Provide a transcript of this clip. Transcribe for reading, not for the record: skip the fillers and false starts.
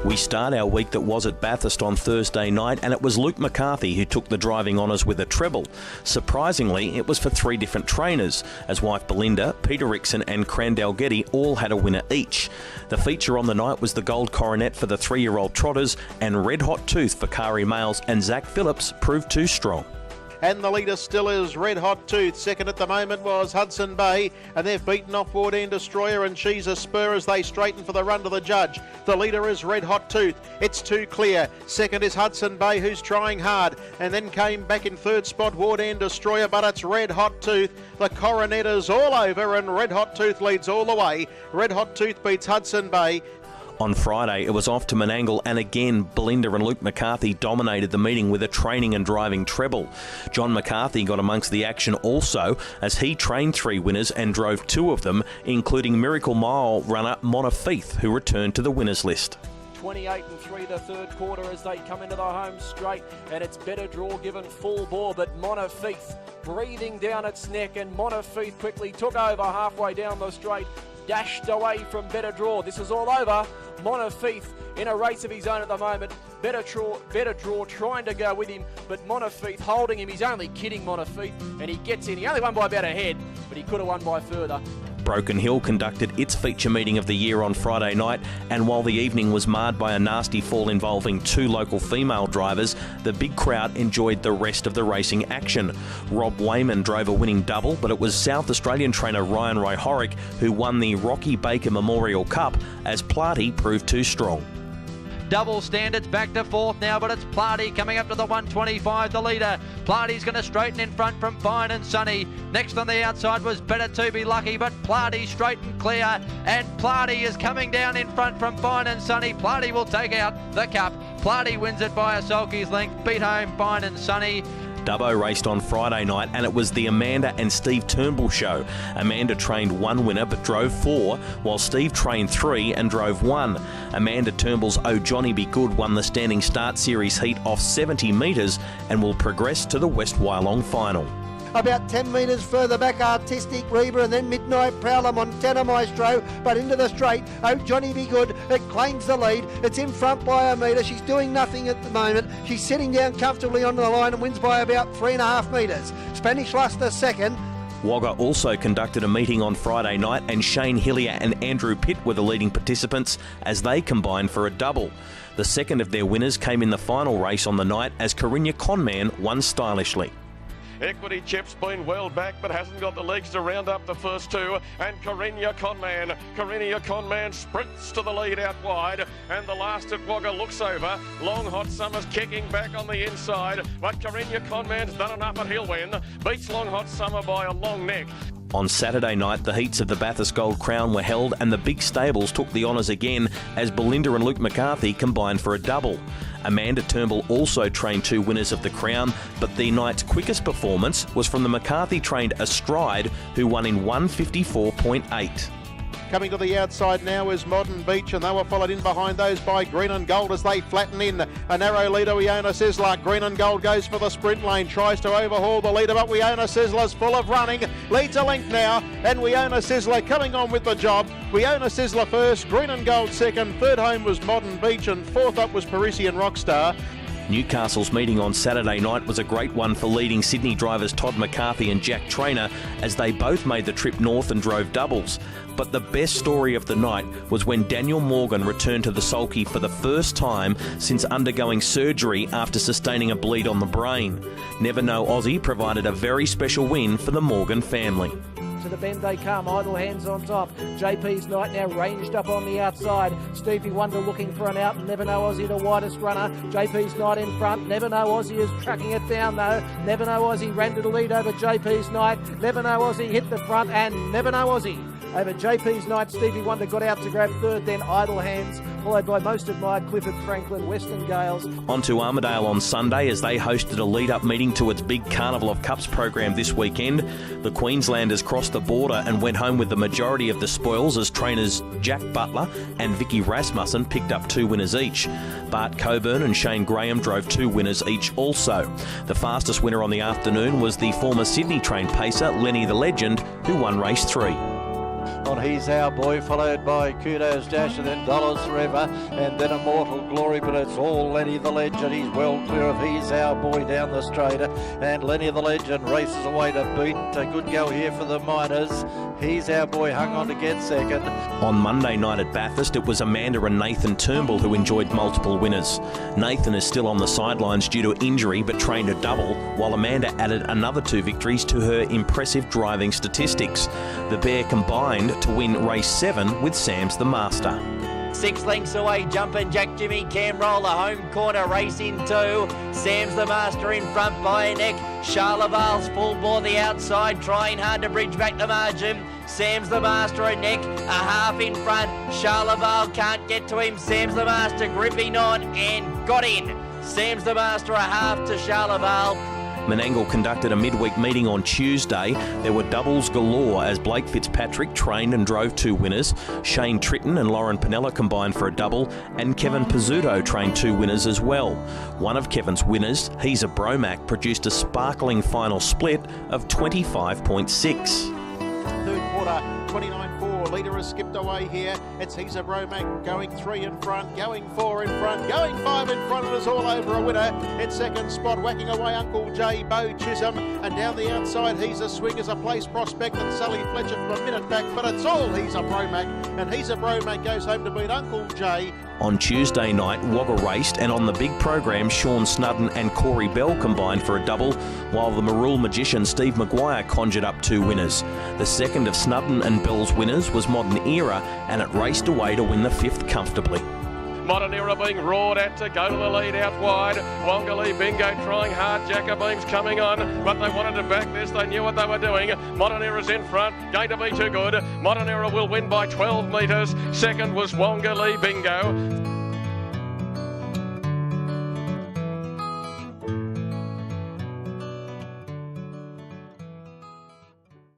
We start our week that was at Bathurst on Thursday night, and it was Luke McCarthy who took the driving honours with a treble. Surprisingly, it was for three different trainers, as wife Belinda, Peter Rickson and Crandell Getty all had a winner each. The feature on the night was the Gold Coronet for the 3-year-old trotters, and Red Hot Tooth for Kari Males and Zach Phillips proved too strong. And the leader still is Red Hot Tooth. Second at the moment was Hudson Bay, and they've beaten off Warden Destroyer, and she's a spur as they straighten for the run to the judge. The leader is Red Hot Tooth. It's too clear. Second is Hudson Bay, who's trying hard, and then came back in third spot Warden Destroyer, but it's Red Hot Tooth. The Coronet is all over, and Red Hot Tooth leads all the way. Red Hot Tooth beats Hudson Bay. On Friday, it was off to Menangle, and again, Belinda and Luke McCarthy dominated the meeting with a training and driving treble. John McCarthy got amongst the action also, as he trained 3 winners and drove 2 of them, including Miracle Mile runner Montefiore, who returned to the winners list. 28-3 the third quarter as they come into the home straight, and it's Better Draw given full bore, but Montefiore breathing down its neck, and Montefiore quickly took over halfway down the straight, dashed away from Better Draw. This is all over. Montefiore in a race of his own at the moment. Better Draw trying to go with him, but Montefiore holding him. He's only kidding Montefiore, and he gets in. He only won by about a head, but he could have won by further. Broken Hill conducted its feature meeting of the year on Friday night, and while the evening was marred by a nasty fall involving 2 local female drivers, the big crowd enjoyed the rest of the racing action. Rob Wayman drove a winning double, but it was South Australian trainer Ryan Roy-Horrick who won the Rocky Baker Memorial Cup, as Platy proved too strong. Double standards back to fourth now, but it's Platy coming up to the 125, the leader. Platy's going to straighten in front from Fine and Sunny. Next on the outside was Better to Be Lucky, but Platy straight and clear, and Platy is coming down in front from Fine and Sunny. Platy will take out the cup. Platy wins it by a sulky's length, beat home Fine and Sunny. Dubbo raced on Friday night, and it was the Amanda and Steve Turnbull show. Amanda trained 1 winner but drove 4, while Steve trained 3 and drove 1. Amanda Turnbull's Oh Johnny Be Good won the Standing Start Series heat off 70 metres and will progress to the West Wyalong final. About 10 metres further back, Artistic Reba, and then Midnight Prowler, Montana Maestro, but into the straight. Oh, Johnny Be Good, it claims the lead. It's in front by a metre. She's doing nothing at the moment. She's sitting down comfortably onto the line and wins by about 3.5 metres. Spanish Luster second. Wagga also conducted a meeting on Friday night, and Shane Hillier and Andrew Pitt were the leading participants as they combined for a double. The second of their winners came in the final race on the night, as Carinya Conman won stylishly. Equity Chip's been well back but hasn't got the legs to round up the first 2, and Carinya Conman sprints to the lead out wide, and the last at Wagga looks over. Long Hot Summer's kicking back on the inside, but Carinya Conman's done enough and he'll win. Beats Long Hot Summer by a long neck. On Saturday night, the heats of the Bathurst Gold Crown were held, and the big stables took the honours again, as Belinda and Luke McCarthy combined for a double. Amanda Turnbull also trained 2 winners of the Crown, but the night's quickest performance was from the McCarthy-trained Astride, who won in 1:54.8. Coming to the outside now is Modern Beach, and they were followed in behind those by Green and Gold as they flatten in. A narrow leader, Wiona Sizzler. Green and Gold goes for the sprint lane, tries to overhaul the leader, but Wiona Sizzler's full of running. Leads a length now, and Wiona Sizzler coming on with the job. Wiona Sizzler first, Green and Gold second, third home was Modern Beach, and fourth up was Parisian Rockstar. Newcastle's meeting on Saturday night was a great one for leading Sydney drivers Todd McCarthy and Jack Trainer, as they both made the trip north and drove doubles. But the best story of the night was when Daniel Morgan returned to the sulky for the first time since undergoing surgery after sustaining a bleed on the brain. Never Know Aussie provided a very special win for the Morgan family. To the bend they come, Idle Hands on top. JP's Night now ranged up on the outside. Stevie Wonder looking for an out. Never Know Aussie the widest runner. JP's Night in front. Never Know Aussie is tracking it down though. Never Know Aussie ran to the lead over JP's Night. Never Know Aussie hit the front, and Never Know Aussie over JP's Night. Stevie Wonder got out to grab third, then Idle Hands, followed by Most Admired, Clifford Franklin, Western Gales. On to Armidale on Sunday as they hosted a lead-up meeting to its big Carnival of Cups program this weekend. The Queenslanders crossed the border and went home with the majority of the spoils, as trainers Jack Butler and Vicky Rasmussen picked up 2 winners each. Bart Coburn and Shane Graham drove 2 winners each also. The fastest winner on the afternoon was the former Sydney-trained pacer Lenny the Legend, who won race 3. on He's Our Boy, followed by Kudos Dash and then Dollars Forever and then Immortal Glory, but it's all Lenny the Legend. He's well clear of He's Our Boy down the straight, and Lenny the Legend races away to beat. A good go here for the Miners. He's Our Boy hung on to get second. On Monday night at Bathurst, it was Amanda and Nathan Turnbull who enjoyed multiple winners. Nathan is still on the sidelines due to injury but trained a double, while Amanda added another 2 victories to her impressive driving statistics. The pair combined to win race 7 with Sam's the Master. 6 lengths away, Jumpin' Jack, Jimmy Cam Roller, home corner, racing 2. Sam's the Master in front by a neck. Charlevale's full bore the outside, trying hard to bridge back the margin. Sam's the Master a neck, a half in front. Charlevale can't get to him. Sam's the Master gripping on and got in. Sam's the Master a half to Charlevale. Menangle conducted a midweek meeting on Tuesday. There were doubles galore as Blake Fitzpatrick trained and drove 2 winners. Shane Tritton and Lauren Pinella combined for a double, and Kevin Pizzuto trained 2 winners as well. One of Kevin's winners, He's a Bromac, produced a sparkling final split of 25.6. Third quarter, 29.4. Leader has skipped away here. It's He's a Bromac going 3 in front, going 4 in front, going 5 in front, and is all over a winner. In second spot, whacking away Uncle J, Bo Chisholm, and down the outside, He's a Swing as a place prospect, and Sally Fletcher from a minute back, but it's all He's a Bromac, and He's a Bromac goes home to beat Uncle J. On Tuesday night, Wagga raced, and on the big program, Sean Snudden and Corey Bell combined for a double, while the Marul magician Steve Maguire conjured up 2 winners. The second of Snudden and Bell's winners was Modern Era, and it raced away to win the 5th comfortably. Modern Era being roared at to go to the lead out wide. Wangali Bingo trying hard. Jacobeam's coming on, but they wanted to back this. They knew what they were doing. Modern Era's in front, going to be too good. Modern Era will win by 12 metres. Second was Wangali Bingo.